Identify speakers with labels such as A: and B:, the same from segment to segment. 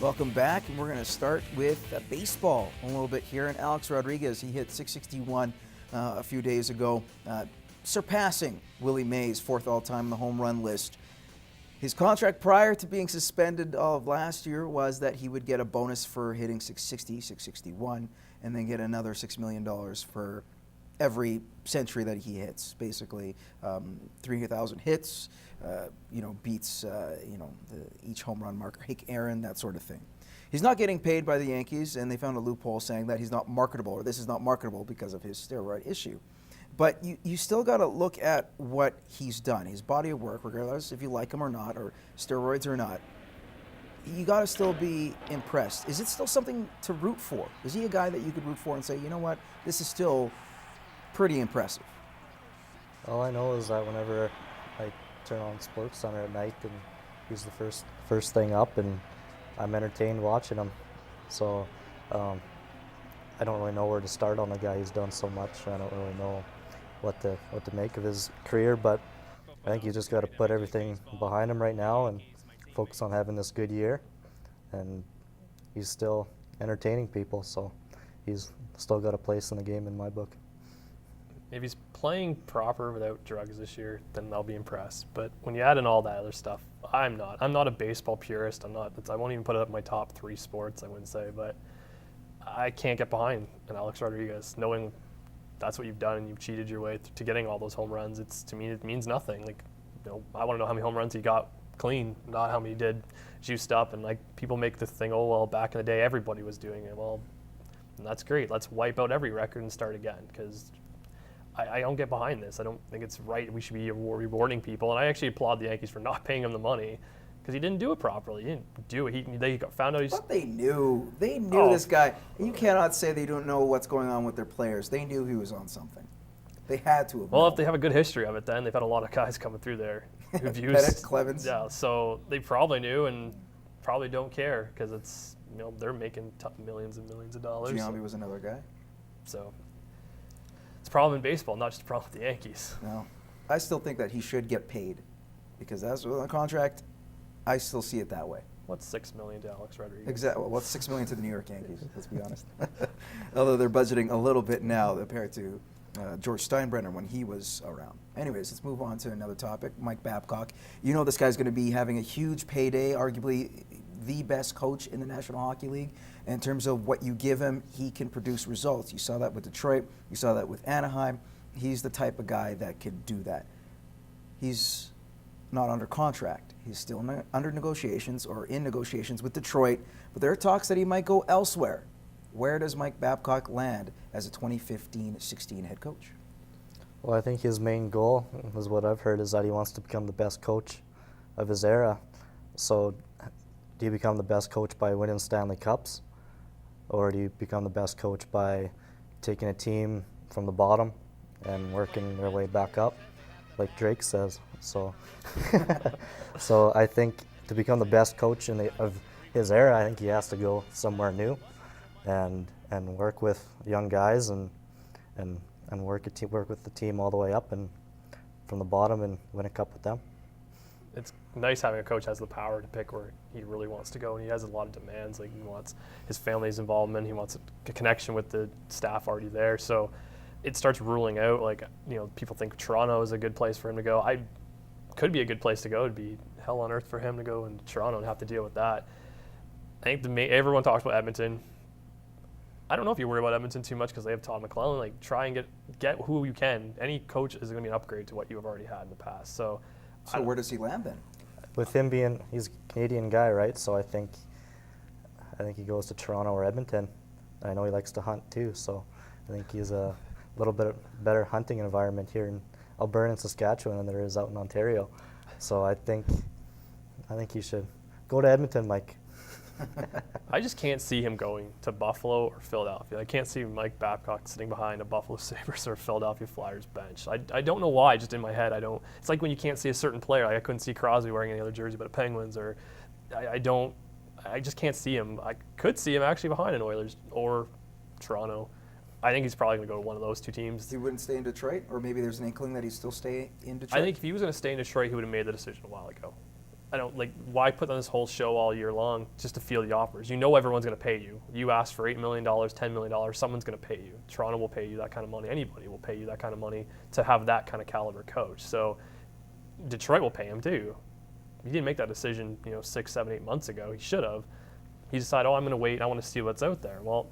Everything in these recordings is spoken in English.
A: Welcome back, and we're going to start with baseball a little bit here. And Alex Rodriguez, he hit .661 a few days ago, surpassing Willie Mays' fourth all-time on the home run list. His contract prior to being suspended all of last year was that he would get a bonus for hitting .660, .661, and then get another $6 million for every century that he hits. Basically, 3,000 hits, beats, each home run marker, Hank Aaron, that sort of thing. He's not getting paid by the Yankees, and they found a loophole saying that he's not marketable, or this is not marketable because of his steroid issue. But you still got to look at what he's done, his body of work, regardless if you like him or not, or steroids or not. You got to still be impressed. Is it still something to root for? Is he a guy that you could root for and say, you know what, this is still pretty impressive?
B: All I know is that whenever I turn on Sports Center at night, and he's the first thing up, and I'm entertained watching him. So I don't really know where to start on the guy. He's done so much. I don't really know what to make of his career, but I think you just got to put everything behind him right now and focus on having this good year. And he's still entertaining people, so he's still got a place in the game in my book.
C: If he's playing proper without drugs this year, then I'll be impressed. But when you add in all that other stuff, I'm not a baseball purist. I won't even put it up in my top 3 sports, I wouldn't say, but I can't get behind an Alex Rodriguez, knowing that's what you've done and you've cheated your way to getting all those home runs. To me, it means nothing. I want to know how many home runs he got clean, not how many he did juiced up. And people make the thing, oh well, back in the day everybody was doing it. Well, that's great. Let's wipe out every record and start again, because I don't get behind this. I don't think it's right. We should be rewarding people. And I actually applaud the Yankees for not paying him the money, because he didn't do it properly. He didn't do it. They found out he's...
A: But they knew. They knew this guy. You cannot say they don't know what's going on with their players. They knew he was on something. They had to have known.
C: Well, if they have a good history of it, then they've had a lot of guys coming through there who've used...
A: Pettit, Clemens.
C: Yeah, so they probably knew and probably don't care, because it's, they're making millions and millions of dollars.
A: Giambi was another guy.
C: So it's a problem in baseball, not just a problem with the Yankees.
A: No. I still think that he should get paid, because that's with a contract. I still see it that way.
C: What's $6 million to Alex Rodriguez?
A: Exactly. Well, what's $6 million to the New York Yankees? Let's be honest. Although they're budgeting a little bit now compared to George Steinbrenner when he was around. Anyways, let's move on to another topic. Mike Babcock. This guy's going to be having a huge payday, arguably the best coach in the National Hockey League. In terms of what you give him, he can produce results. You saw that with Detroit. You saw that with Anaheim. He's the type of guy that could do that. He's not under contract. He's still under negotiations or in negotiations with Detroit, but there are talks that he might go elsewhere. Where does Mike Babcock land as a 2015-16 head coach?
B: Well, I think his main goal, is what I've heard, is that he wants to become the best coach of his era. So do you become the best coach by winning Stanley Cups? Or do you become the best coach by taking a team from the bottom and working their way back up, like Drake says? So, so I think to become the best coach of his era, I think he has to go somewhere new, and work with young guys and work with the team all the way up and from the bottom and win a cup with them.
C: It's nice having a coach who has the power to pick where he really wants to go, and he has a lot of demands. He wants his family's involvement, he wants a connection with the staff already there. So it starts ruling out, people think Toronto is a good place for him to go. Could be a good place to go. It'd be hell on earth for him to go into Toronto and have to deal with that. I think everyone talks about Edmonton. I don't know if you worry about Edmonton too much because they have Todd McClellan. Try and get who you can. Any coach is going to be an upgrade to what you have already had in the past. So
A: where does he land then?
B: With him he's a Canadian guy, right? So I think he goes to Toronto or Edmonton. I know he likes to hunt too, so I think he's a little bit better hunting environment here in Alberta and Saskatchewan than there is out in Ontario. So I think he should go to Edmonton, Mike.
C: I just can't see him going to Buffalo or Philadelphia. I can't see Mike Babcock sitting behind a Buffalo Sabres or Philadelphia Flyers bench. I don't know why, just in my head. It's like when you can't see a certain player. I couldn't see Crosby wearing any other jersey but a Penguins, or I just can't see him. I could see him actually behind an Oilers or Toronto. I think he's probably going to go to one of those two teams.
A: He wouldn't stay in Detroit? Or maybe there's an inkling that he'd still stay in Detroit?
C: I think if he was going to stay in Detroit, he would have made the decision a while ago. I don't like why put on this whole show all year long just to field the offers. You know everyone's going to pay you. You ask for $8 million, $10 million, someone's going to pay you. Toronto will pay you that kind of money. Anybody will pay you that kind of money to have that kind of caliber coach. So Detroit will pay him too. He didn't make that decision, 6, 7, 8 months ago. He should have. He decided, I'm going to wait. I want to see what's out there. Well,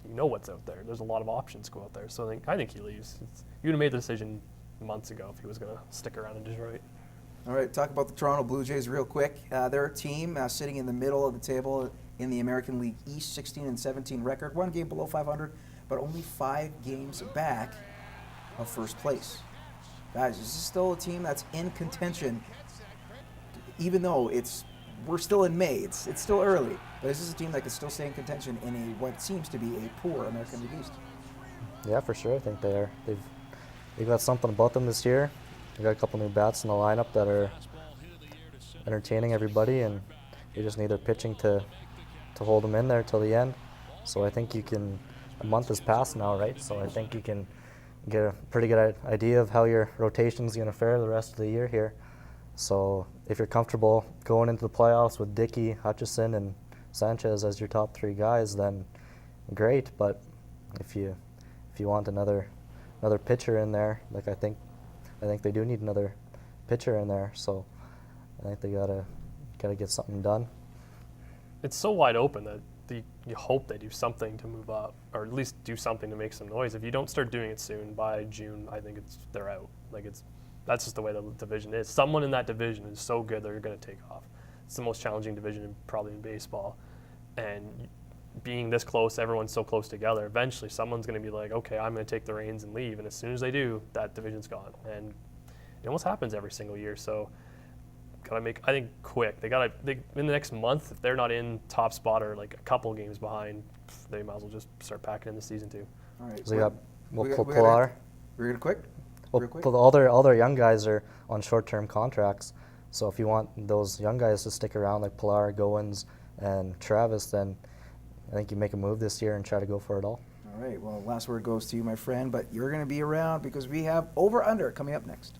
C: you know what's out there. There's a lot of options go out there. So I think he leaves. You would have made the decision months ago if he was going to stick around in Detroit.
A: All right, talk about the Toronto Blue Jays real quick. They're a team sitting in the middle of the table in the American League East, 16-17 record, 1 game below 500, but only 5 games back of first place. Guys, is this still a team that's in contention, even though we're still in May? It's still early, but is this a team that can still stay in contention in what seems to be a poor American League East?
B: Yeah, for sure. I think they are. They've got something about them this year. They got a couple new bats in the lineup that are entertaining everybody, and you just need their pitching to hold them in there till the end. So I think a month has passed now, right? So I think you can get a pretty good idea of how your rotation is going to fare the rest of the year here. So if you're comfortable going into the playoffs with Dickey, Hutchison, and Sanchez as your top 3 guys, then great. But if you want another pitcher in there, like I think they do need another pitcher in there. So I think they gotta get something done.
C: It's so wide open that you hope they do something to move up, or at least do something to make some noise. If you don't start doing it soon, by June, I think they're out. That's just the way the division is. Someone in that division is so good they're going to take off. It's the most challenging division probably in baseball, and being this close, everyone's so close together. Eventually, someone's going to be like, okay, I'm going to take the reins and leave, and as soon as they do, that division's gone. And it almost happens every single year. So gotta make, I think, quick. They in the next month, if they're not in top spot or like a couple games behind, they might as well just start packing in the season too.
A: All right.
B: So
A: We're gonna quick.
B: Well, all their young guys are on short-term contracts. So if you want those young guys to stick around, like Pilar, Goins, and Travis, then I think you make a move this year and try to go for it all.
A: All right. Well, last word goes to you, my friend. But you're going to be around because we have Over Under coming up next.